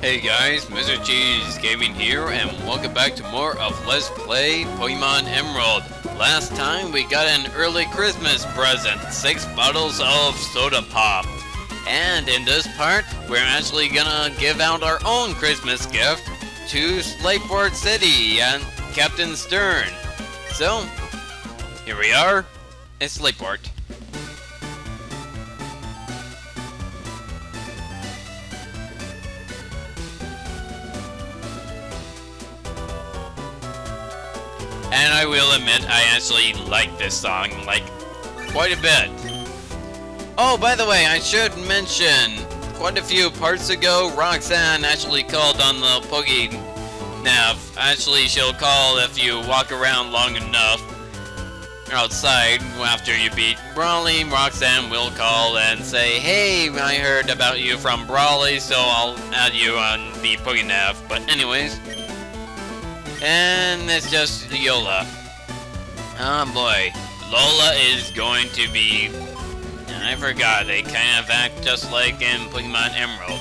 Hey guys, Mr. Cheese Gaming here, and welcome back to more of Let's Play Pokémon Emerald. Last time we got an early Christmas present, 6 bottles of soda pop. And in this part, we're actually gonna give out our own Christmas gift to Slateport City and Captain Stern. So, here we are, in Slateport. And I will admit, I actually like this song, like, quite a bit. Oh, by the way, I should mention, quite a few parts ago, Roxanne actually called on the Pokénav. Actually, she'll call if you walk around long enough outside after you beat Brawly. Roxanne will call and say, hey, I heard about you from Brawly, so I'll add you on the Pokénav. But anyways... and it's just Yola. Oh boy. Lola is going to be... I forgot, they kind of act just like in Pokemon Emerald.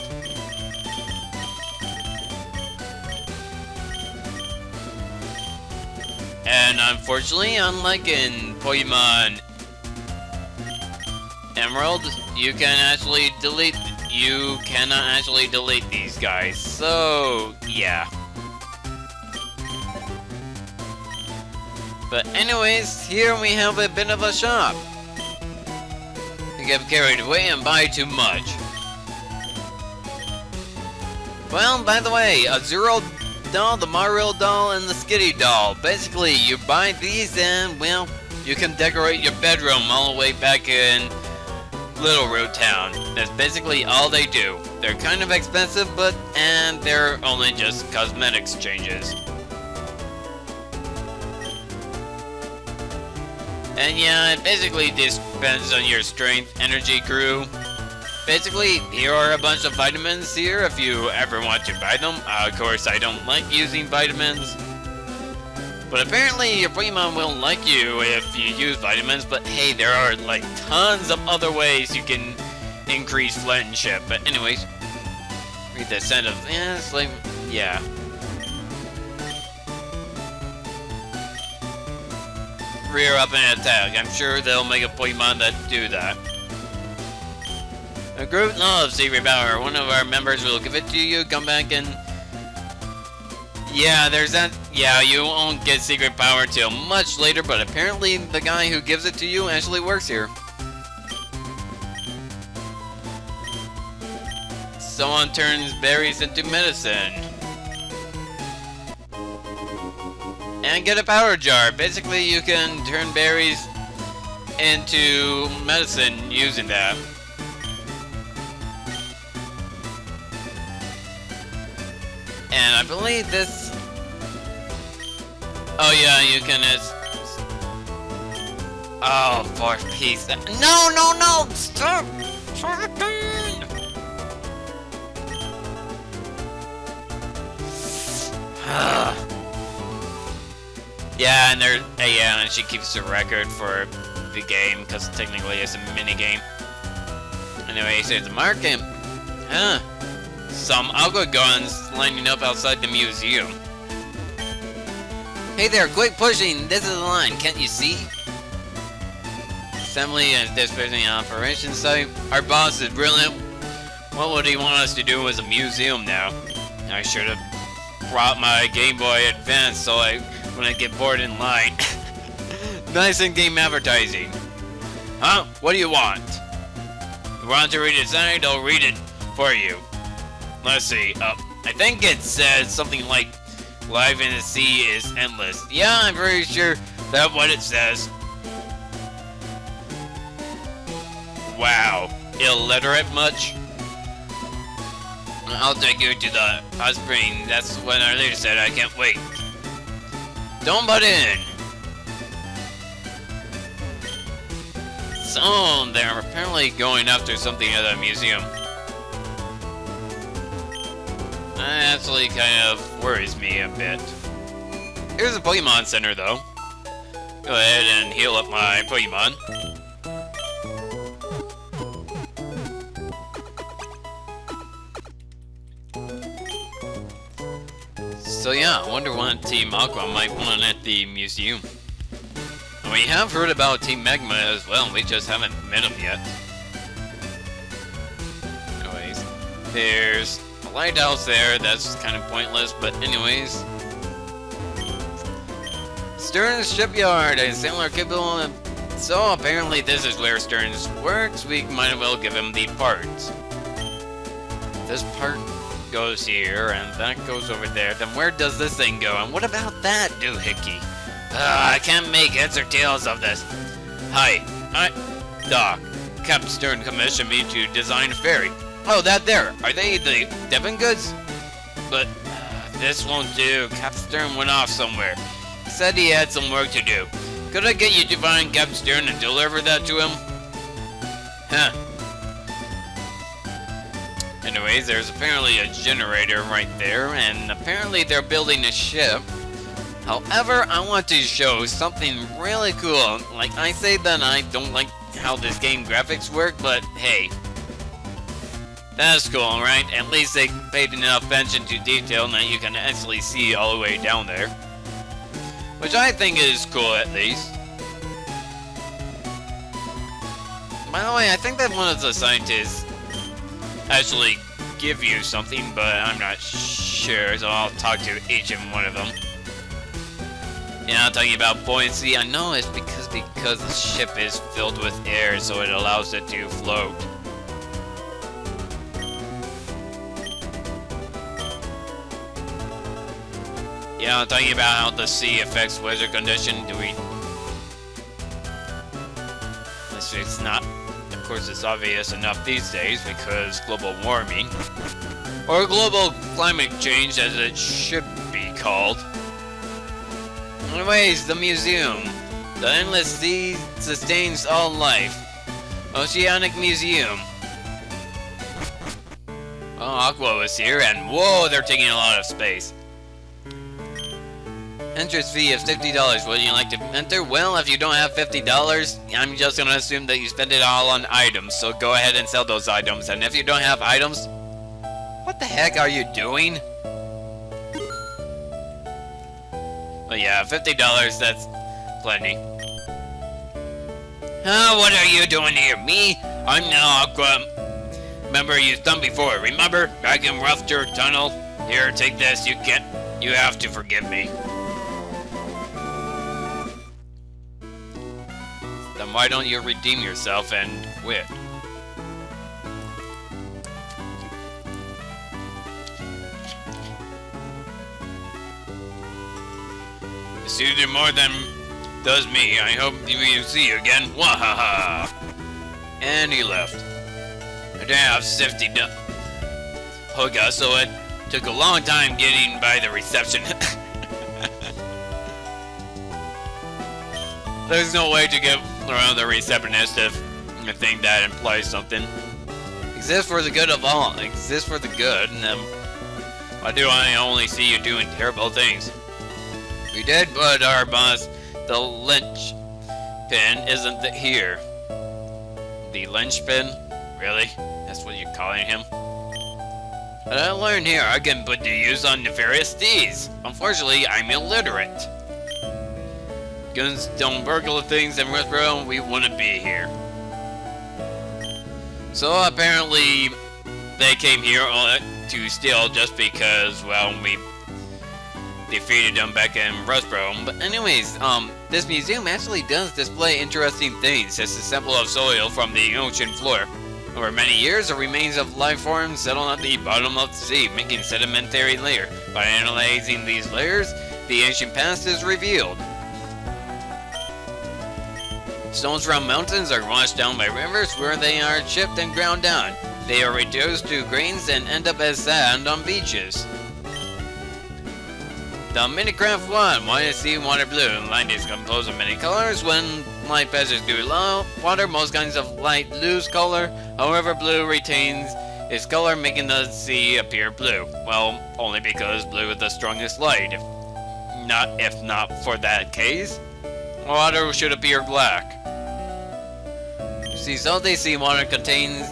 And unfortunately, unlike in Pokemon Emerald, you cannot actually delete these guys. So, yeah. But anyways, here we have a bit of a shop. I get carried away and buy too much. Well, by the way, a Zero doll, the Mario doll, and the Skitty doll. Basically, you buy these and, well, you can decorate your bedroom all the way back in Little Root Town. That's basically all they do. They're kind of expensive, and they're only just cosmetics changes. And yeah, it basically just depends on your strength, energy, crew. Basically, here are a bunch of vitamins here if you ever want to buy them. Of course, I don't like using vitamins. But apparently, your Pokemon will like you if you use vitamins. But hey, there are like tons of other ways you can increase friendship. But anyways, read the scent of, it's like, yeah. Rear up and attack. I'm sure they'll make a Pokemon that do that. A group loves secret power. One of our members will give it to you. Come back and... yeah, there's that. Yeah, you won't get secret power till much later, but apparently the guy who gives it to you actually works here. Someone turns berries into medicine. And get a power jar. Basically, you can turn berries into medicine using that. And I believe this... oh yeah, you can... oh, fourth piece. No! Stop! Yeah, and she keeps the record for the game, because technically it's a mini game. Anyway, there's the market. Some Aqua guns lining up outside the museum. Hey there, quick pushing! This is the line, can't you see? Assembly and dispatching operation site. Our boss is brilliant. What would he want us to do as a museum now? I should have brought my Game Boy Advance so I wouldn't get bored in line. Nice in-game advertising. Huh? What do you want? You want to read it inside? I'll read it for you. Let's see. I think it says something like, life in the sea is endless. Yeah, I'm pretty sure that's what it says. Wow. Illiterate much? I'll take you to the hot spring. That's what our leader said. I can't wait. Don't butt in. So, they're apparently going after something at the museum. That actually kind of worries me a bit. Here's a Pokemon Center, though. Go ahead and heal up my Pokemon. So yeah, I wonder what Team Aqua might want at the museum. And we have heard about Team Magma as well, we just haven't met them yet. Anyways, there's a lighthouse there, that's kind of pointless, but anyways. Stern's Shipyard, a sailor capable of... So apparently this is where Stern's works, we might as well give him the parts. This part goes here, and that goes over there, then where does this thing go? And what about that doohickey? I can't make heads or tails of this. Hi, Doc. Captain Stern commissioned me to design a ferry. Oh, that there. Are they the Devon goods? But this won't do. Captain Stern went off somewhere. He said he had some work to do. Could I get you to find Captain Stern and deliver that to him? Huh. Anyways, there's apparently a generator right there, and apparently they're building a ship. However, I want to show something really cool. Like, I say that I don't like how this game graphics work, but hey. That's cool, right? At least they paid enough attention to detail that you can actually see all the way down there. Which I think is cool, at least. By the way, I think that one of the scientists actually give you something, but I'm not sure, so I'll talk to each and one of them. Yeah, I'm talking about buoyancy. I know it's because the ship is filled with air, so it allows it to float. Yeah, I'm talking about how the sea affects weather condition. It's not, of course, it's obvious enough these days because global warming, or global climate change as it should be called. Anyways, the museum. The endless sea sustains all life. Oceanic Museum. Oh, Aqua is here, and whoa, they're taking a lot of space. Entrance fee is $50. Would you like to enter? Well, if you don't have $50, I'm just gonna assume that you spend it all on items, so go ahead and sell those items. And if you don't have items, what the heck are you doing? But yeah, $50, that's plenty. What are you doing here? Me? I'm now Aqua. Remember, you've done before, remember? Back in Rough Dirt Tunnel? Here, take this, you have to forgive me. Then why don't you redeem yourself and quit? You do more than does me. I hope we see you again. Wahaha! And he left. I didn't have safety hookup, so it took a long time getting by the reception. There's no way to get around the receptionist if you think that implies something. Exist for the good of all. Exist for the good, and then why do I only see you doing terrible things? We did, but our boss, the linchpin, isn't here. The linchpin? Really? That's what you're calling him? But I learned here I can put to use on nefarious deeds. Unfortunately, I'm illiterate. Guns don't burgle things in Westboro, we wouldn't be here. So apparently, they came here to steal just because, well, we defeated them back in Rustboro. But anyways, this museum actually does display interesting things. It's a sample of soil from the ocean floor. Over many years, the remains of life forms settled at the bottom of the sea, making sedimentary layer. By analyzing these layers, the ancient past is revealed. Stones from mountains are washed down by rivers where they are chipped and ground down. They are reduced to grains and end up as sand on beaches. The Minecraft 1, why is sea water blue? Light is composed of many colors. When light passes through low water, most kinds of light lose color. However, blue retains its color, making the sea appear blue. Well, only because blue is the strongest light. If not for that case, water should appear black. See, salty seawater contains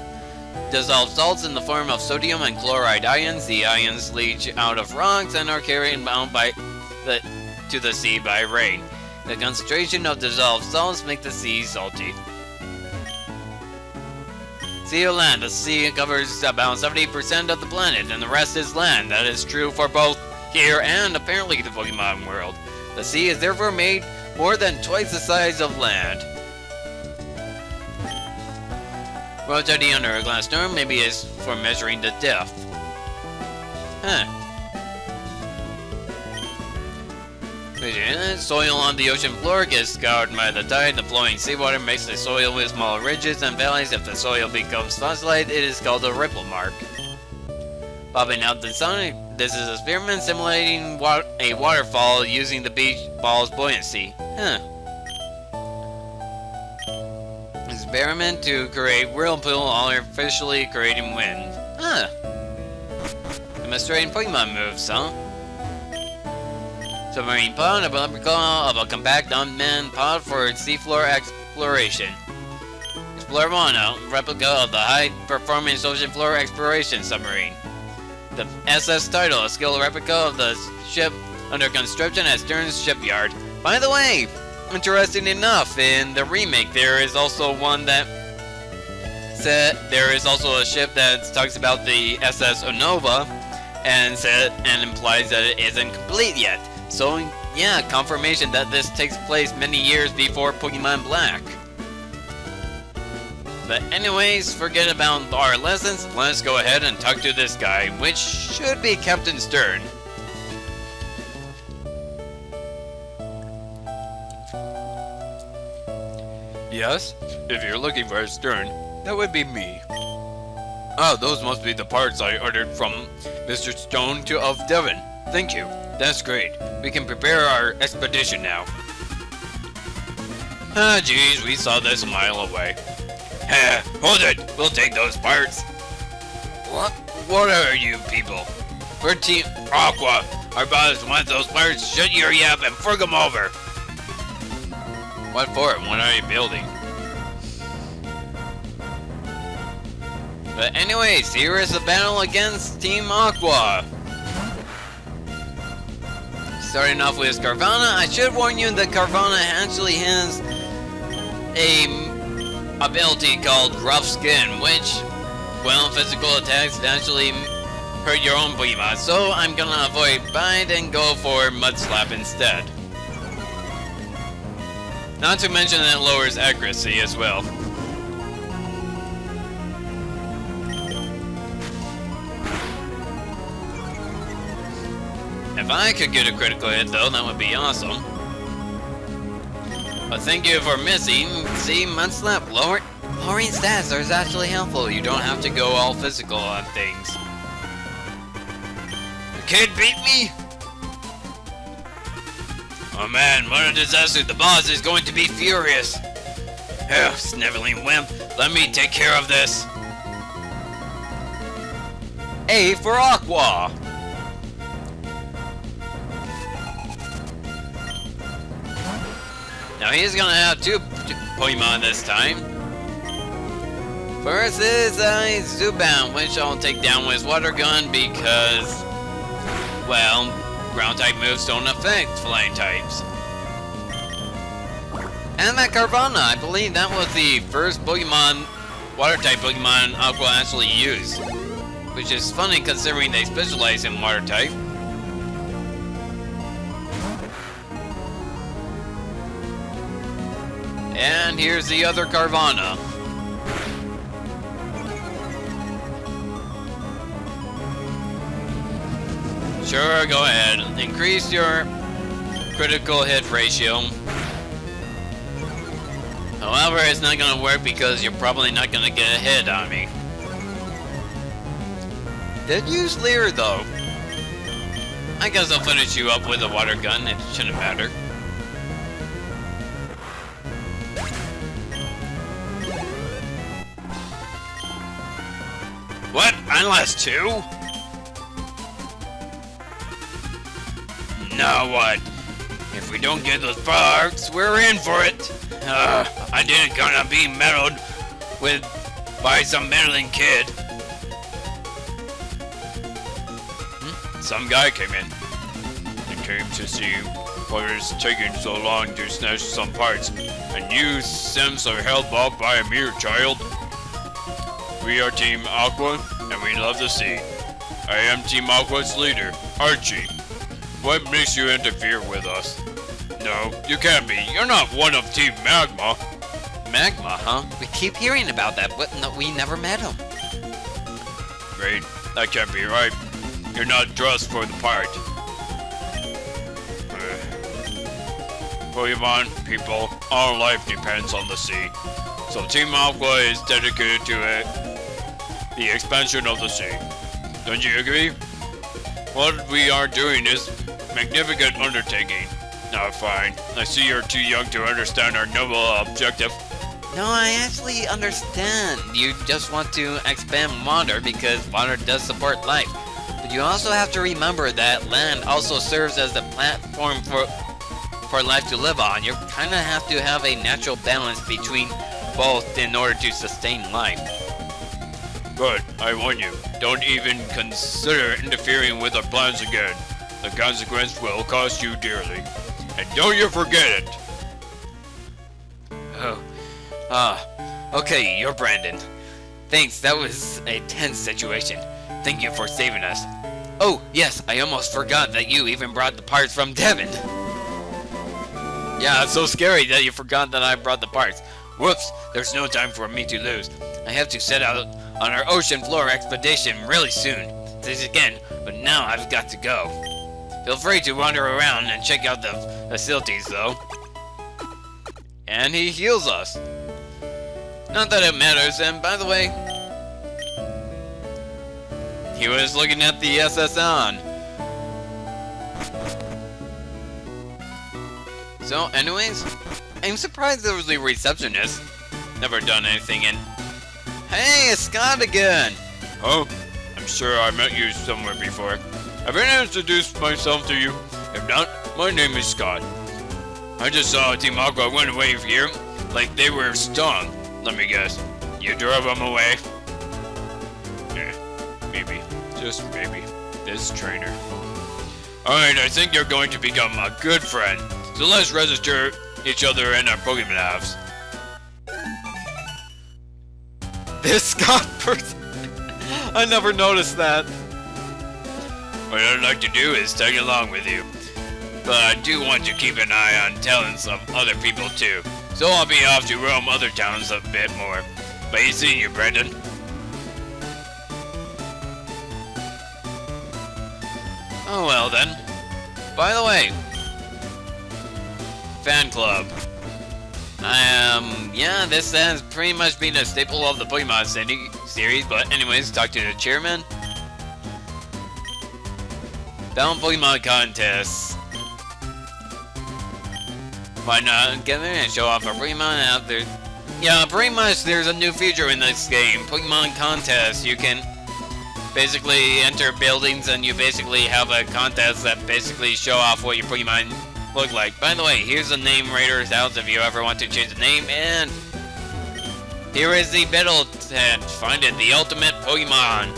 dissolve salts in the form of sodium and chloride ions. The ions leach out of rocks and are carried bound to the sea by rain. The concentration of dissolved salts make the sea salty. Sea or land. The sea covers about 70% of the planet, and the rest is land. That is true for both here and apparently the Pokemon world. The sea is therefore made more than twice the size of land. Rotating under a glass dome maybe is for measuring the depth. Soil on the ocean floor gets scoured by the tide. The flowing seawater makes the soil with small ridges and valleys. If the soil becomes fossilized, it is called a ripple mark. Popping out the sun, this is an experiment simulating a waterfall using the beach ball's buoyancy. Experiment to create whirlpool artificially creating wind. Demonstrating Pokemon moves, huh? Submarine pod, a replica of a compact unmanned pod for seafloor exploration. Explorer 1, a replica of the high-performance ocean floor exploration submarine. The SS Title, a skilled replica of the ship under construction at Stern's shipyard. By the way, interesting enough, in the remake there is also one that there is also a ship that talks about the SS Onova and implies that it isn't complete yet. So yeah, confirmation that this takes place many years before Pokemon Black. But anyways, forget about our lessons, let's go ahead and talk to this guy, which should be Captain Stern. Yes, if you're looking for a Stern, that would be me. Oh, those must be the parts I ordered from Mr. Stone of Devon. Thank you, that's great. We can prepare our expedition now. Ah, geez, we saw this a mile away. Hold it! We'll take those parts. What are you people? We're Team Aqua. Our boss wants those parts. Shut your yap and fork them over. What for? What are you building? But anyways, here is the battle against Team Aqua. Starting off with Carvanha, I should warn you that Carvanha actually has a ability called Rough Skin, which, well, physical attacks actually hurt your own Pokemon, so I'm gonna avoid Bite and go for Mud Slap instead. Not to mention that it lowers accuracy as well. If I could get a critical hit though, that would be awesome. But thank you for missing. See, Mud Slap, lowering stats is actually helpful. You don't have to go all physical on things. The kid beat me? Oh man, what a disaster. The boss is going to be furious. Sniveling wimp, let me take care of this. A for Aqua. Now he's gonna have two Pokemon this time. First is a Zubat, which I'll take down with Water Gun because, well, ground type moves don't affect flying types. And that Carvanha, I believe that was the first Pokemon, water type Pokemon Aqua actually used. Which is funny considering they specialize in water type. And here's the other Carvanha. Sure, go ahead. Increase your critical hit ratio. However, it's not gonna work because you're probably not gonna get a hit on me. Did use Leer though. I guess I'll finish you up with a water gun, it shouldn't matter. What? I lost two? Now what? If we don't get those parts, we're in for it. I didn't gonna be meddled with by some meddling kid. Some guy came in. He came to see what is taking so long to snatch some parts, and you Sims are held up by a mere child. We are Team Aqua, and we love the sea. I am Team Aqua's leader, Archie. What makes you interfere with us? No, you can't be. You're not one of Team Magma. Magma, huh? We keep hearing about that, but no, we never met him. Great, that can't be right. You're not dressed for the part. Pokémon, people, our life depends on the sea. So Team Aqua is dedicated to it, the expansion of the sea. Don't you agree? What we are doing is magnificent undertaking. Now fine, I see you're too young to understand our noble objective. No, I actually understand. You just want to expand water because water does support life. But you also have to remember that land also serves as the platform for life to live on. You kind of have to have a natural balance between both in order to sustain life. Good, I warn you. Don't even consider interfering with our plans again. The consequence will cost you dearly. And don't you forget it! Okay, you're Brandon. Thanks, that was a tense situation. Thank you for saving us. Oh, yes, I almost forgot that you even brought the parts from Devon. Yeah, it's so scary that you forgot that I brought the parts. Whoops, there's no time for me to lose. I have to set out on our ocean floor expedition really soon. This again, but now I've got to go. Feel free to wander around and check out the facilities though. And he heals us. Not that it matters, and by the way, he was looking at the SSN. So anyways, I'm surprised there was a receptionist. Never done anything in... Hey, it's Scott again! Oh, I'm sure I met you somewhere before. Have I introduced myself to you? If not, my name is Scott. I just saw Team Aqua went away here like they were stung. Let me guess. You drove them away? Maybe. Just maybe. This trainer. Alright, I think you're going to become a good friend. So let's register each other in our Pokemon apps. This Scott person. I never noticed that. What I'd like to do is tag along with you. But I do want to keep an eye on talents of other people too. So I'll be off to roam other towns a bit more. But you see you, Brendan. Oh well then. By the way, fan club. Yeah, this has pretty much been a staple of the Pokemon series, but anyways, talk to the chairman. Bound Pokemon contests. Why not get there and show off our Pokemon out there? Yeah, pretty much there's a new feature in this game, Pokemon contests. You can basically enter buildings and you basically have a contest that basically show off what your Pokemon look like. By the way, here's the name Raider's house if you ever want to change the name, and here is the battle tent. Find it, the ultimate Pokemon.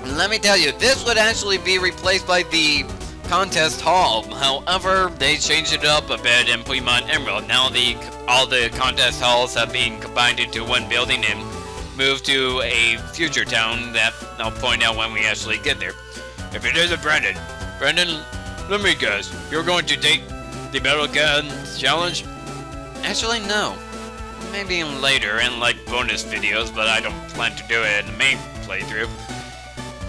And let me tell you, this would actually be replaced by the contest hall. However, they changed it up a bit in Pokemon Emerald. Now all the contest halls have been combined into one building and moved to a future town that I'll point out when we actually get there. If it isn't Brendan, let me guess, you're going to take the Battle Can challenge? Actually, no. Maybe later in like bonus videos, but I don't plan to do it in the main playthrough.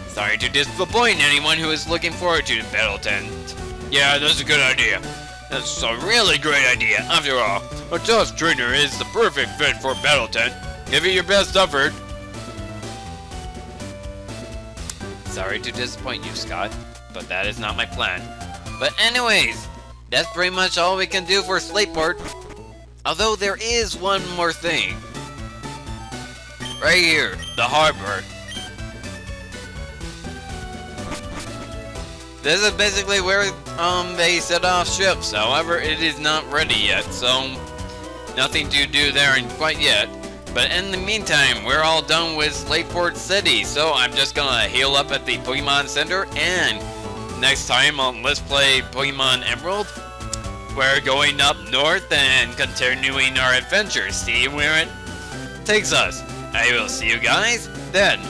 Sorry to disappoint anyone who is looking forward to the Battle Tent. Yeah, that's a good idea. That's a really great idea. After all, a tough trainer is the perfect fit for Battle Tent. Give it your best effort. Sorry to disappoint you, Scott, but that is not my plan. But anyways, that's pretty much all we can do for Slateport. Although there is one more thing. Right here, the harbor. This is basically where they set off ships. However, it is not ready yet, so nothing to do there quite yet. But in the meantime, we're all done with Lakeport City, so I'm just gonna heal up at the Pokemon Center, and next time on Let's Play Pokemon Emerald, we're going up north and continuing our adventure. See where it takes us. I will see you guys then.